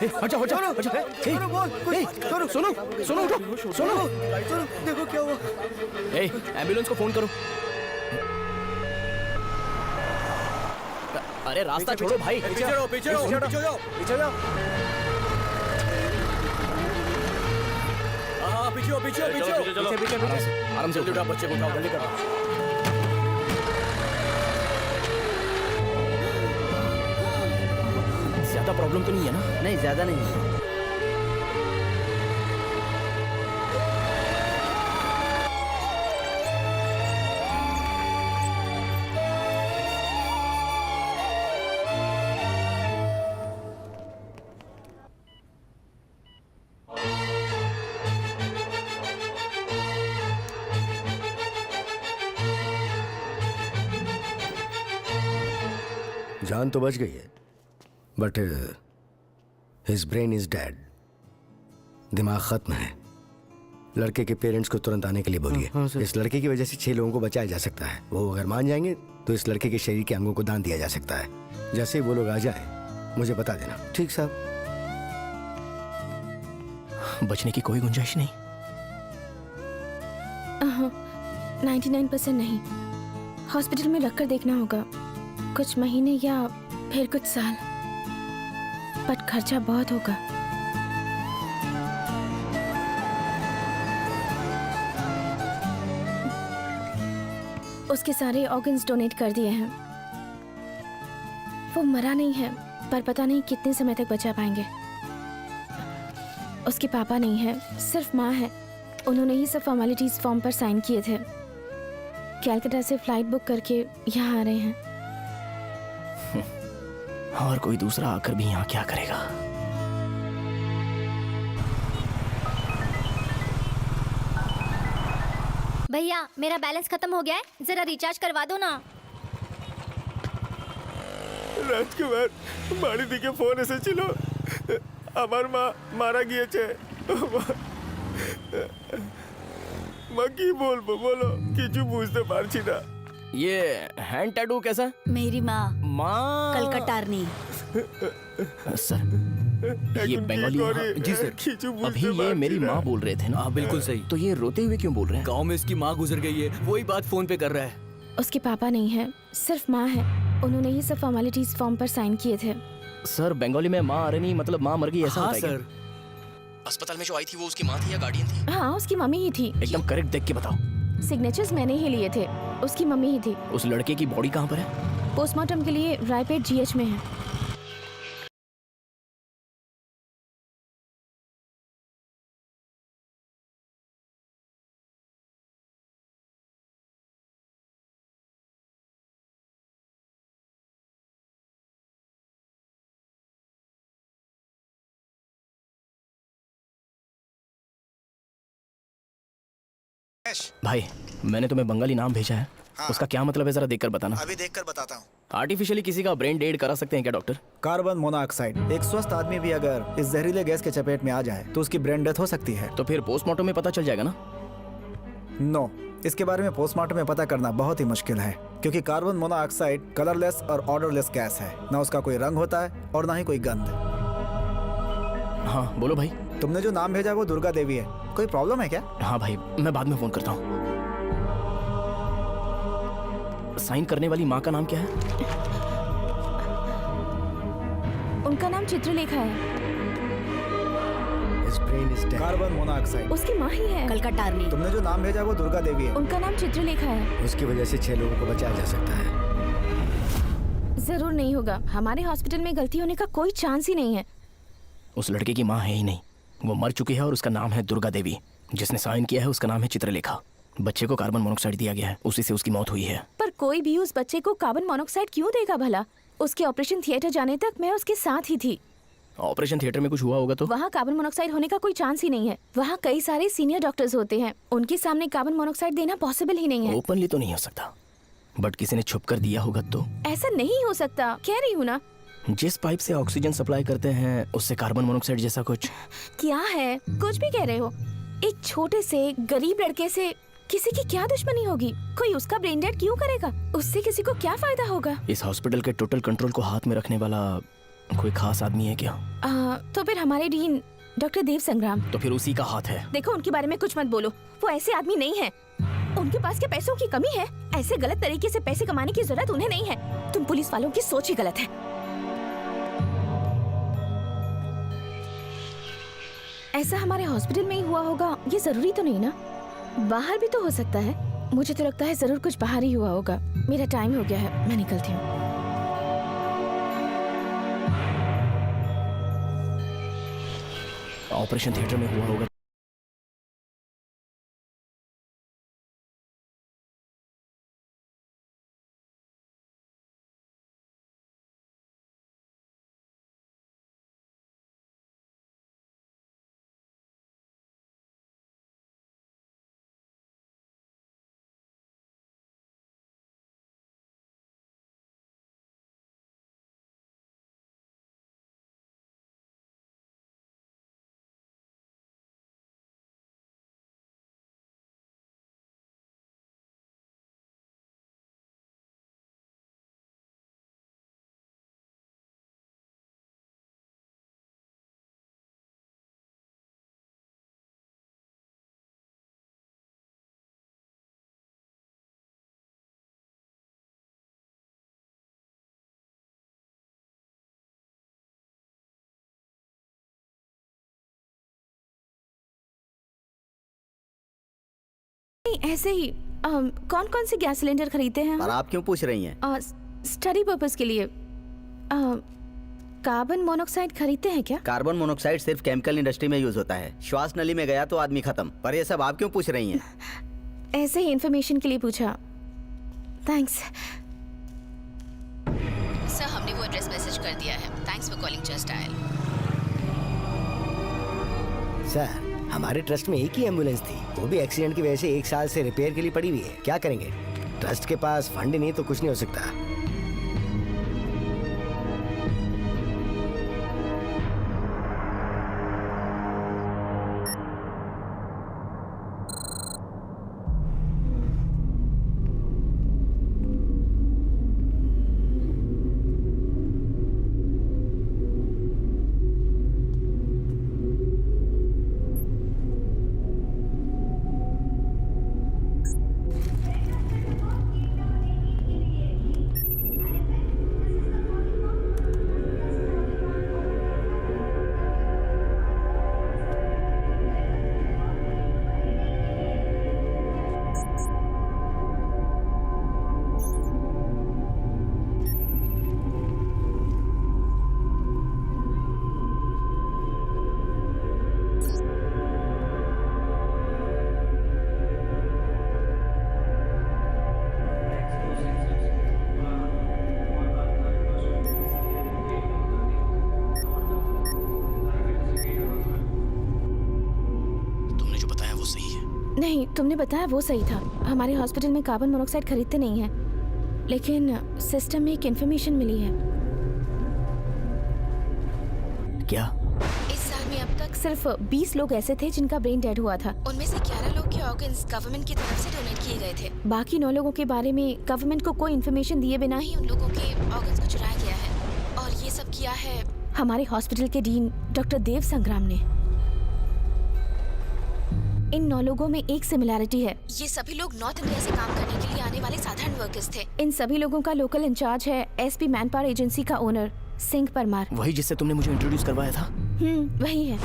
अच्छा अच्छा अच्छा सुनो बोल सुनो सुनो सुनो उठो सुनो देखो क्या हुआ। एम्बुलेंस को फोन करो। अरे रास्ता छोड़ो भाई। पीछे जाओ पीछे जाओ पीछे जाओ पीछे जाओ। हाँ पीछे पीछे पीछे पीछे पीछे आराम से उठाओ बच्चे को उठाओ जल्दी करो। ज्यादा प्रॉब्लम तो नहीं है ना? नहीं ज्यादा नहीं है। जान तो बच गई है but his brain is dead. दिमाग खत्म है। लड़के के पेरेंट्स को तुरंत आने के लिए बोलिए। इस लड़के की वजह से 6 लोगों को बचाया जा सकता है। वो अगर मान जाएंगे तो इस लड़के के शरीर के अंगों को दान दिया जा सकता है। जैसे ही वो लोग आ जाए मुझे बता देना। ठीक साहब। बचने की कोई गुंजाइश नहीं? 99% नहीं। हॉस्पिटल में रखकर देखना होगा, कुछ महीने या फिर कुछ साल, बट खर्चा बहुत होगा। उसके सारे ऑर्गन्स डोनेट कर दिए हैं। वो मरा नहीं है पर पता नहीं कितने समय तक बचा पाएंगे। उसके पापा नहीं है, सिर्फ माँ है। उन्होंने ही सब फॉर्मेलिटीज फॉर्म पर साइन किए थे। कैलकाटा से फ्लाइट बुक करके यहाँ आ रहे हैं। और कोई दूसरा आकर भी यहाँ क्या करेगा? भैया मेरा बैलेंस खत्म हो गया है, जरा रिचार्ज करवा दो ना। রাজকুমার বাড়ি থেকে ফোন এসেছিল, আমার মা মারা গিয়েছে। মা কি বলবো বলো, কিছু বুঝতে পারছি না। ये हैंड टैटू कैसा? मेरी माँ माँ कलकटारनी। सर ये बंगाली जी सर। কিছু अभी বুঝতে ये পারছি मेरी না। माँ बोल रहे थे ना? हाँ बिल्कुल सही। तो ये रोते हुए क्यों बोल रहे हैं? गांव में इसकी माँ गुजर गई है, वही बात फोन पे कर रहा है। उसके पापा नहीं है, सिर्फ माँ है। उन्होंने ही सब फॉर्मेलिटीज फॉर्म पर साइन किए थे। सर बंगाली में माँ आ रही नहीं मतलब माँ मर गई ऐसा हाँ होता है क्या? सर। अस्पताल में जो आई थी वो उसकी माँ थी या गार्डियन थी? हाँ उसकी मम्मी ही थी। एकदम करेक्ट देख के बताओ। सिग्नेचर्स मैंने ही लिए थे, उसकी मम्मी ही थी। उस लड़के की बॉडी कहाँ पर है? पोस्टमार्टम के लिए रायपेट GH में है। भाई मैंने तुम्हें बंगाली नाम भेजा है। हाँ। उसका क्या मतलब है जरा देखकर बताना। अभी देखकर बताता हूँ। आर्टिफिशियली किसी का ब्रेन डेड करा सकते हैं क्या डॉक्टर? Carbon monoxide. एक स्वस्थ आदमी भी अगर इस जहरीले गैस के चपेट में आ जाए तो उसकी ब्रेन डेथ हो सकती है। तो फिर पोस्टमार्टम में पता चल जाएगा ना? नो, इसके बारे में पोस्टमार्टम में पता करना बहुत ही मुश्किल है, क्योंकि कार्बन मोनोऑक्साइड कलरलेस और ऑर्डरलेस गैस है। ना उसका कोई रंग होता है और ना ही कोई गंध। हाँ बोलो भाई। तुमने जो नाम भेजा वो दुर्गा देवी है। कोई प्रॉब्लम है क्या? हाँ भाई मैं बाद में फोन करता हूँ। साइन करने वाली माँ का नाम क्या है? उनका नाम चित्रलेखा है। His brain is dead. Carbon monoxide. उसकी माँ ही है। कलकटारनी। तुमने जो नाम भेजा वो दुर्गा देवी है। उनका नाम चित्रलेखा है। उसकी वजह से 6 लोगों को बचाया जा सकता है। जरूर नहीं होगा। हमारे हॉस्पिटल में गलती होने का कोई चांस ही नहीं है। उस लड़के की माँ है ही नहीं, वो मर चुकी है और उसका नाम है दुर्गा देवी। जिसने साइन किया है उसका नाम है चित्रलेखा। बच्चे को कार्बन मोनोऑक्साइड दिया गया है, उसी से उसकी मौत हुई है। पर कोई भी उस बच्चे को कार्बन मोनोऑक्साइड क्यों देगा भला? उसके ऑपरेशन थिएटर जाने तक मैं उसके साथ ही थी। ऑपरेशन थिएटर में कुछ हुआ होगा तो? वहाँ कार्बन मोनोऑक्साइड होने का कोई चांस ही नहीं है। वहाँ कई सारे सीनियर डॉक्टर्स होते हैं, उनके सामने कार्बन मोनोऑक्साइड देना पॉसिबल ही नहीं है। ओपनली तो नहीं हो सकता, बट किसी ने छुप कर दिया होगा तो? ऐसा नहीं हो सकता, कह रही हूँ ना। जिस पाइप से ऑक्सीजन सप्लाई करते हैं उससे कार्बन मोनोऑक्साइड जैसा कुछ? क्या है, कुछ भी कह रहे हो। एक छोटे से गरीब लड़के से किसी की क्या दुश्मनी होगी? कोई उसका ब्रेन डेड क्यों करेगा? उससे किसी को क्या फायदा होगा? इस हॉस्पिटल के टोटल कंट्रोल को हाथ में रखने वाला कोई खास आदमी है क्या? तो फिर हमारे डीन डॉक्टर देव संग्राम। तो फिर उसी का हाथ है। देखो उनके बारे में कुछ मत बोलो, वो ऐसे आदमी नहीं है। उनके पास क्या पैसों की कमी है? ऐसे गलत तरीके से पैसे कमाने की जरूरत उन्हें नहीं है। तुम पुलिस वालों की सोच ही गलत है। ऐसा हमारे हॉस्पिटल में ही हुआ होगा ये जरूरी तो नहीं ना, बाहर भी तो हो सकता है। मुझे तो लगता है जरूर कुछ बाहर ही हुआ होगा। मेरा टाइम हो गया है, मैं निकलती हूँ। ऑपरेशन थिएटर में हुआ होगा। नहीं, ऐसे ही कौन कौन से गैस सिलेंडर खरीदते हैं? पर आप क्यों पूछ रही हैं? स्टडी पर्पस के लिए। कार्बन मोनोऑक्साइड खरीदते हैं क्या? कार्बन मोनोऑक्साइड सिर्फ केमिकल इंडस्ट्री में यूज होता है। श्वास नली में गया तो आदमी खत्म। पर ये सब आप क्यों पूछ रही हैं? ऐसे ही इंफॉर्मेशन के लिए पूछा। थैंक्स सर, हमने वो एड्रेस मैसेज कर दिया है। Thanks for calling just dial. Sir, हमारे ट्रस्ट में एक ही एम्बुलेंस थी, वो भी एक्सीडेंट की वजह से 1 साल से रिपेयर के लिए पड़ी हुई है। क्या करेंगे? ट्रस्ट के पास फंड नहीं तो कुछ नहीं हो सकता। तुमने जो बताया वो सही है। नहीं, तुमने बताया वो सही था। हमारे हॉस्पिटल में कार्बन मोनोऑक्साइड खरीदते नहीं हैं, लेकिन सिस्टम में एक इन्फॉर्मेशन मिली है। क्या? इस साल में अब तक सिर्फ 20 लोग ऐसे थे जिनका ब्रेन डेड हुआ था। उनमें से 11 लोग के ऑर्गन्स गवर्नमेंट की तरफ से डोनेट किए गए थे। बाकी 9 लोगों के बारे में गवर्नमेंट को कोई इन्फॉर्मेशन दिए बिना ही उन लोगों के ऑर्गन्स को चुराया गया है और ये सब किया है हमारे हॉस्पिटल के डीन डॉक्टर देव संग्राम ने। इन 9 लोगों में एक सिमिलैरिटी है। ये सभी लोग नॉर्थ इंडिया से काम करने के लिए आने वाले साधारण वर्कर्स थे। इन सभी लोगों का लोकल इंचार्ज है एसपी मैनपावर एजेंसी का ओनर सिंह परमार। वही जिससे तुमने मुझे इंट्रोड्यूस करवाया था? वही है।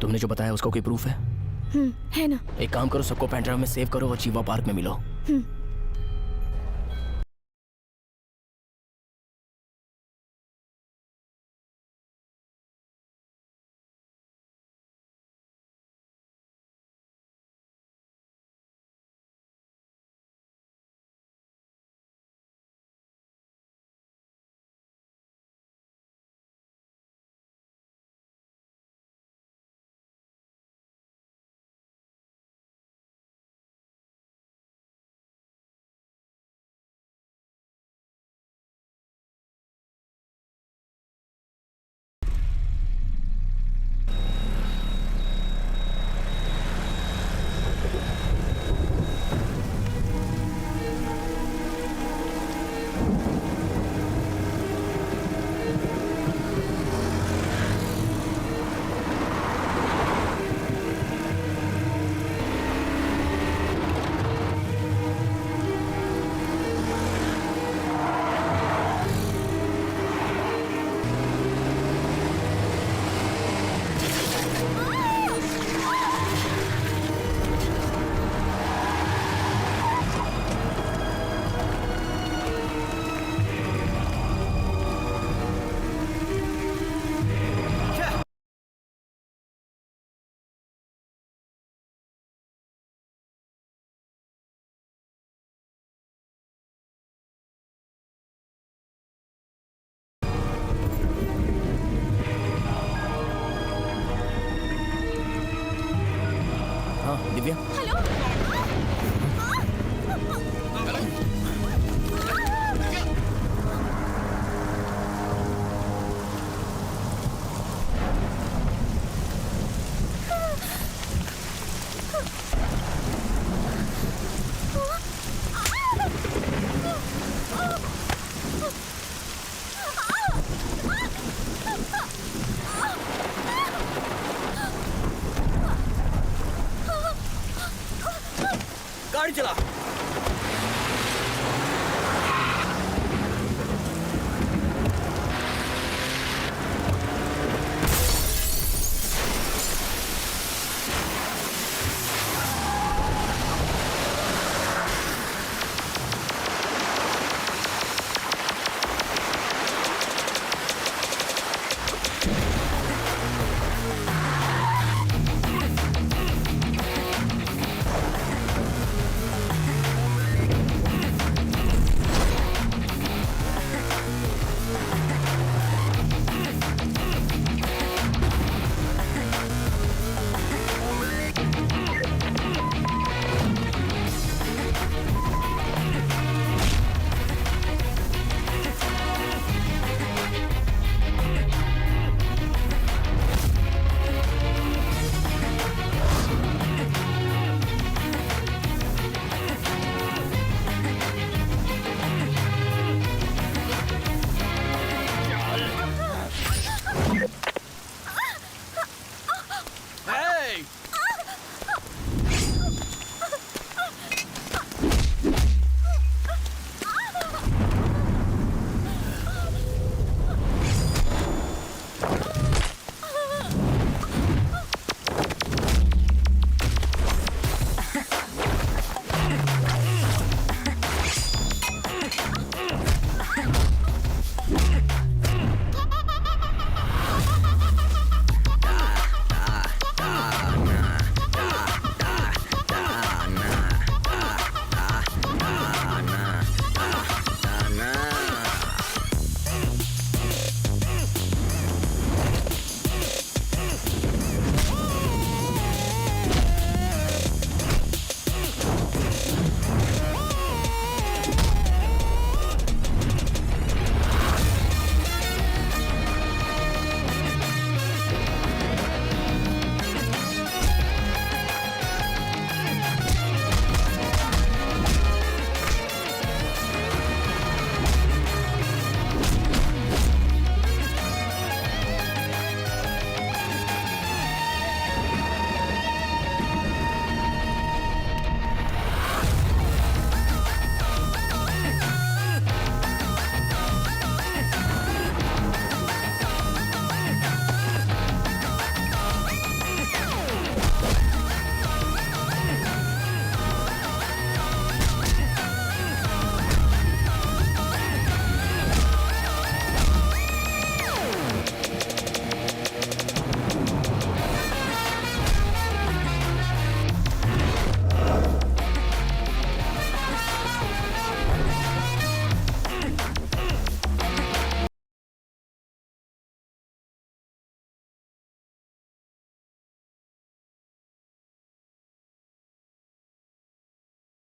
तुमने जो बताया उसका कोई प्रूफ है? है ना। एक काम करो, सबको पेन ड्राइव में सेव करो और चीवा पार्क में मिलो। हाँ दिव्या। गाड़ी चला।